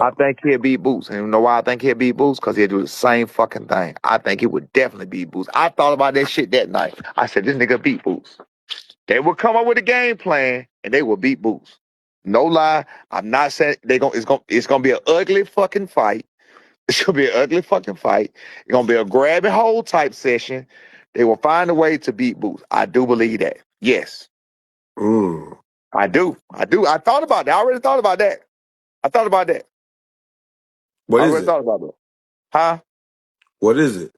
I think he'll beat Boots. And you know why I think he'll beat Boots? Because he'll do the same fucking thing. I think he would definitely beat Boots. I thought about that shit that night. I said, this nigga beat Boots. They will come up with a game plan and they will beat Boots. No lie. I'm not saying it's gonna be an ugly fucking fight. It's gonna be an ugly fucking fight. It's gonna be a grab and hold type session. They will find a way to beat Boots. I do believe that. Yes. Mm. I do. I do. I thought about that. I already thought about that. I thought about that. What I is already it? thought about that. Huh? What is it?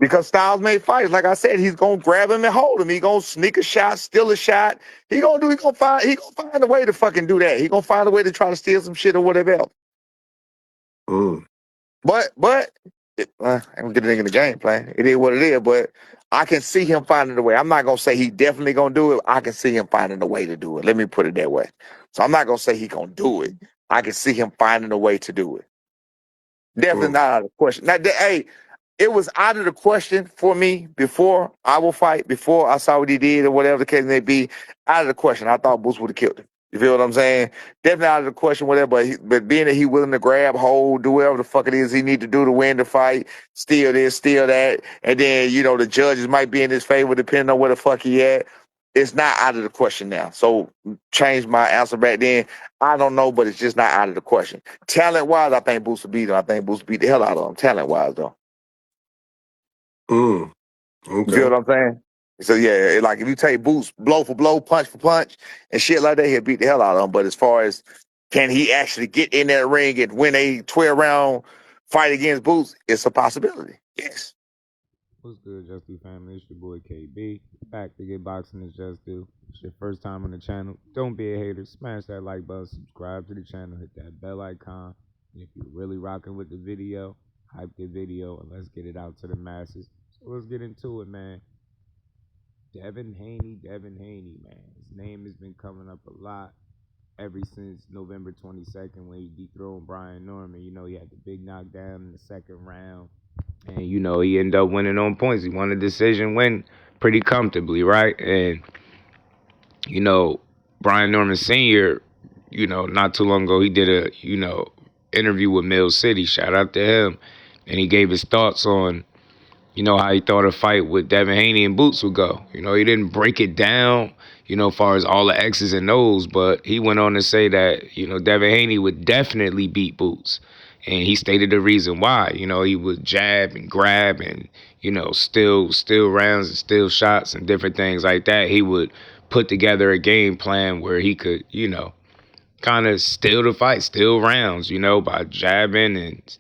Because Styles made fights. Like I said, he's gonna grab him and hold him. He gonna sneak a shot, steal a shot. He gonna find a way to fucking do that. He gonna find a way to try to steal some shit or whatever else. Mm. But I don't get a nigga in the game plan. It is what it is. But I can see him finding a way. I'm not gonna say he definitely gonna do it. I can see him finding a way to do it. Let me put it that way. So I'm not gonna say he gonna do it. I can see him finding a way to do it. Definitely Mm. not out of the question. Now, hey, it was out of the question for me before our fight, before I saw what he did or whatever the case may be. Out of the question. I thought Boots would have killed him. You feel what I'm saying? Definitely out of the question, whatever. But being that he willing to grab, hold, do whatever the fuck it is he need to do to win the fight, steal this, steal that, and then the judges might be in his favor depending on where the fuck he at. It's not out of the question now. So change my answer back then. I don't know, but it's just not out of the question. Talent wise, I think Boots will beat him. I think Boots beat the hell out of him. Talent wise, though. Mm. You feel Okay. what I'm saying? So yeah, like if you take Boots blow for blow, punch for punch, and shit like that, he'll beat the hell out of him. But as far as can he actually get in that ring and win a 12 round fight against Boots, it's a possibility. Yes. What's good, Just Do family? It's your boy KB. Back to get boxing is just do. It's your first time on the channel. Don't be a hater. Smash that like button, subscribe to the channel, hit that bell icon. And if you're really rocking with the video, hype the video and let's get it out to the masses. So let's get into it, man. Devin Haney, man. His name has been coming up a lot ever since November 22nd when he dethroned Brian Norman. He had the big knockdown in the second round. And, he ended up winning on points. He won a decision win pretty comfortably, right? And, you know, Brian Norman Sr., not too long ago, he did a, interview with Mill City. Shout out to him. And he gave his thoughts on how he thought a fight with Devin Haney and Boots would go. He didn't break it down, as far as all the X's and O's, but he went on to say that, Devin Haney would definitely beat Boots. And he stated the reason why. He would jab and grab and, steal rounds and steal shots and different things like that. He would put together a game plan where he could, kind of steal the fight, steal rounds, by jabbing and,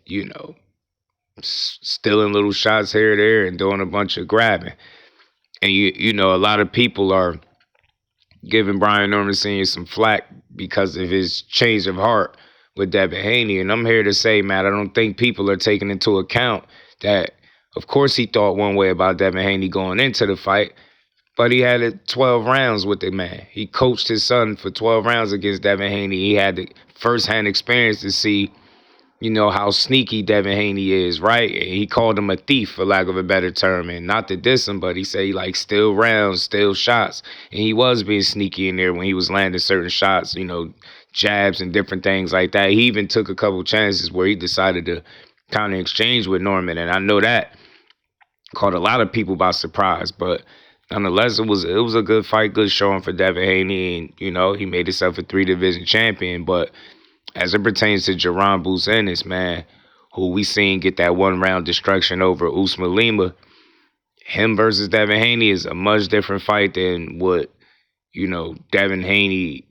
stealing little shots here or there and doing a bunch of grabbing. And a lot of people are giving Brian Norman Sr. some flack because of his change of heart with Devin Haney. And I'm here to say, man, I don't think people are taking into account that, of course, he thought one way about Devin Haney going into the fight, but he had it 12 rounds with the man. He coached his son for 12 rounds against Devin Haney. He had the first-hand experience to see how sneaky Devin Haney is, right? And he called him a thief, for lack of a better term. And not to diss him, but he said he like steal rounds, steal shots. And he was being sneaky in there when he was landing certain shots, jabs and different things like that. He even took a couple chances where he decided to kind of exchange with Norman. And I know that caught a lot of people by surprise. But nonetheless, it was a good fight, good showing for Devin Haney. And, he made himself a 3-division champion. But as it pertains to Jaron Boots Ennis, man, who we seen get that 1-round destruction over Usman Lima, him versus Devin Haney is a much different fight than what, Devin Haney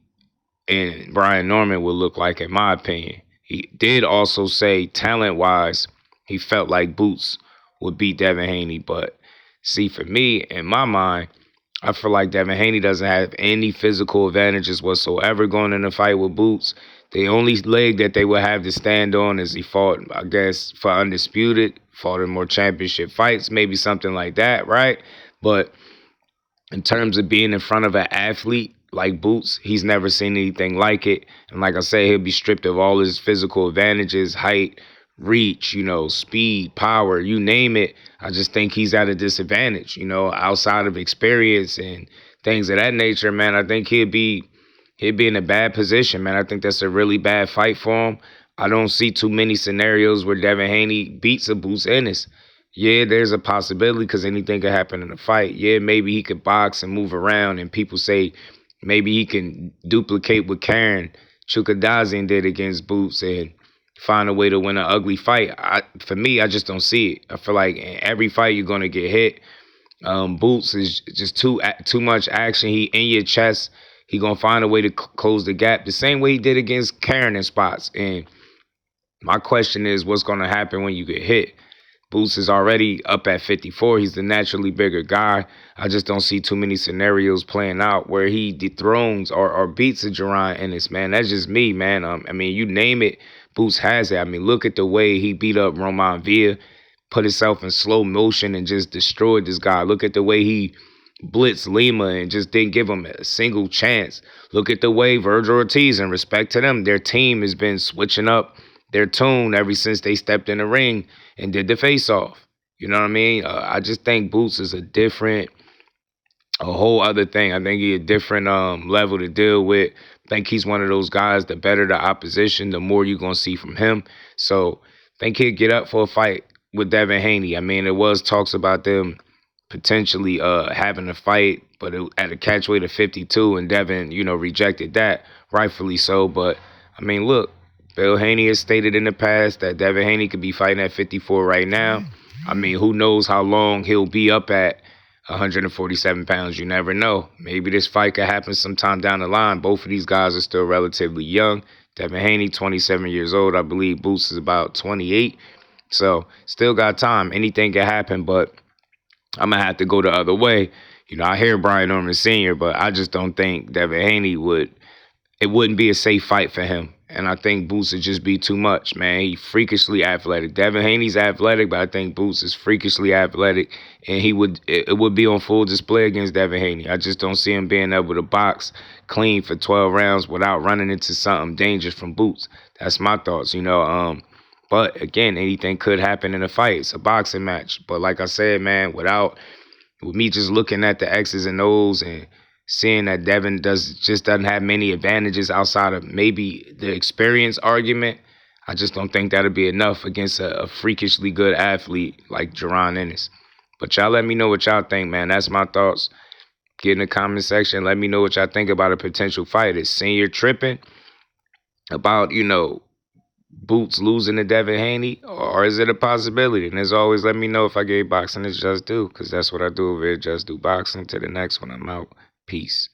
and Brian Norman would look like, in my opinion. He did also say, talent-wise, he felt like Boots would beat Devin Haney. But, see, for me, in my mind, I feel like Devin Haney doesn't have any physical advantages whatsoever going in a fight with Boots. The only leg that they would have to stand on is he fought, I guess, for undisputed, fought in more championship fights, maybe something like that, right? But in terms of being in front of an athlete like Boots, he's never seen anything like it. And like I say, he'll be stripped of all his physical advantages, height, reach, speed, power, you name it. I just think he's at a disadvantage, outside of experience and things of that nature, man. I think he'd be in a bad position, man. I think that's a really bad fight for him. I don't see too many scenarios where Devin Haney beats a Boots Ennis. Yeah, there's a possibility because anything could happen in a fight. Yeah, maybe he could box and move around, and people say maybe he can duplicate what Karen Chukadazian did against Boots and find a way to win an ugly fight. For me, I just don't see it. I feel like in every fight you're gonna get hit. Boots is just too much action. He in your chest. He gonna find a way to close the gap the same way he did against Karen in spots. And my question is, what's gonna happen when you get hit? Boots is already up at 54. He's the naturally bigger guy. I just don't see too many scenarios playing out where he dethrones or beats a Jerron Ennis, man. That's just me, man. I mean, you name it, Boots has it. I mean, look at the way he beat up Roman Villa, put himself in slow motion and just destroyed this guy. Look at the way he blitzed Lima and just didn't give him a single chance. Look at the way Virgil Ortiz, and respect to them, their team has been switching up their tune ever since they stepped in the ring and did the face-off. You know what I mean? I just think Boots is a whole other thing. I think he's a different level to deal with. I think he's one of those guys, the better the opposition, the more you're going to see from him. So I think he'll get up for a fight with Devin Haney. I mean, there was talks about them potentially having a fight, but at a catchweight of 52, and Devin, rejected that, rightfully so. But, I mean, look, Bill Haney has stated in the past that Devin Haney could be fighting at 54 right now. I mean, who knows how long he'll be up at 147 pounds. You never know. Maybe this fight could happen sometime down the line. Both of these guys are still relatively young. Devin Haney, 27 years old. I believe Boots is about 28. So still got time. Anything can happen, but I'm going to have to go the other way. I hear Brian Norman Sr., but I just don't think Devin Haney it wouldn't be a safe fight for him. And I think Boots would just be too much, man. He's freakishly athletic. Devin Haney's athletic, but I think Boots is freakishly athletic, and it would be on full display against Devin Haney. I just don't see him being able to box clean for 12 rounds without running into something dangerous from Boots. That's my thoughts, But again, anything could happen in a fight. It's a boxing match. But like I said, man, with me just looking at the X's and O's and seeing that Devin doesn't have many advantages outside of maybe the experience argument, I just don't think that'll be enough against a freakishly good athlete like Jerron Ennis. But y'all let me know what y'all think, man. That's my thoughts. Get in the comment section. Let me know what y'all think about a potential fight. Is Senior tripping about, Boots losing to Devin Haney, or is it a possibility? And as always, let me know if I gave boxing its just due, because that's what I do over here, Just Do Boxing. To the next one, I'm out. Peace.